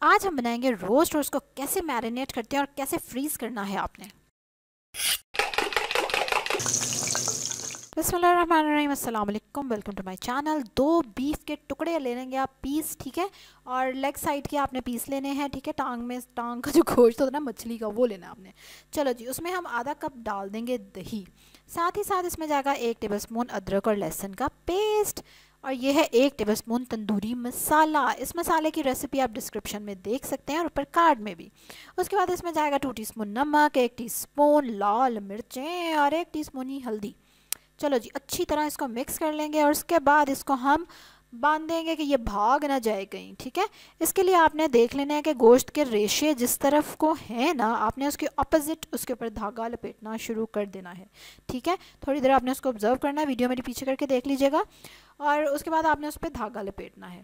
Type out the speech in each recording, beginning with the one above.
आज हम बनाएंगे रोस्ट और उसको कैसे मैरिनेट करते हैं और कैसे फ्रीज़ करना है आपने। बिस्मिल्लाहिर्रहमानिर्रहीम, अस्सलाम वालेकुम, welcome to my channel. 2 beef के टुकड़े ले लेंगे आप, पीस, ठीक है। और लेग साइड के आपने पीस लेने हैं, ठीक है। टांग का जो गोश्त होता है ना मछली का, वो लेना आपने। चलो जी, उसमें हम आधा कप डाल देंगे दही। साथ ही साथ इसमें जाएगा 1 टेबलस्पून अदरक और लहसुन का पेस्ट। और ये है 1 टेबलस्पून तंदूरी मसाला। इस मसाले की रेसिपी आप डिस्क्रिप्शन में देख सकते हैं और ऊपर कार्ड में भी। उसके बाद इसमें जाएगा 2 टीस्पून नमक, 1 टीस्पून लाल मिर्चें और 1 टीस्पून ही हल्दी। चलो जी, अच्छी तरह इसको मिक्स कर लेंगे और उसके बाद इसको हम बांधेंगे कि ये भाग ना जाए कहीं, ठीक है। इसके लिए आपने देख लेना है कि गोश्त के रेशे जिस तरफ को है ना, आपने उसके ऑपोजिट उसके ऊपर धागा लपेटना शुरू कर देना है, ठीक है। थोड़ी देर आपने उसको ऑब्जर्व करना है, वीडियो मेरी पीछे करके देख लीजिएगा। और उसके बाद आपने उस पर धागा लपेटना है।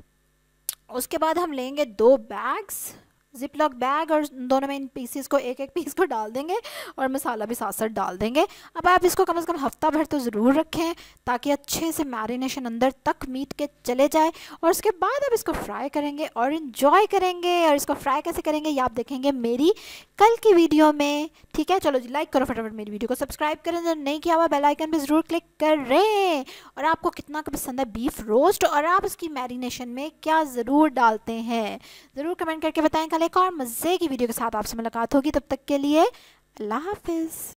उसके बाद हम लेंगे 2 बैग्स, जिपलॉक बैग, और दोनों में इन पीसीस को एक पीस को डाल देंगे और मसाला भी साथ साथ डाल देंगे। अब आप इसको कम से कम हफ्ता भर तो ज़रूर रखें ताकि अच्छे से मैरिनेशन अंदर तक मीट के चले जाए। और उसके बाद आप इसको फ्राई करेंगे और इन्जॉय करेंगे। और इसको फ्राई कैसे करेंगे ये आप देखेंगे मेरी कल की वीडियो में, ठीक है। चलो जी, लाइक करो फटाफट मेरी वीडियो को, सब्सक्राइब करें जो नहीं किया हुआ, बेल आइकन पे ज़रूर क्लिक करें। और आपको कितना पसंद है बीफ रोस्ट और आप उसकी मैरिनेशन में क्या ज़रूर डालते हैं, ज़रूर कमेंट करके बताएं। कल एक और मज़े की वीडियो के साथ आपसे मुलाकात होगी, तब तक के लिए अल्लाह हाफिज़।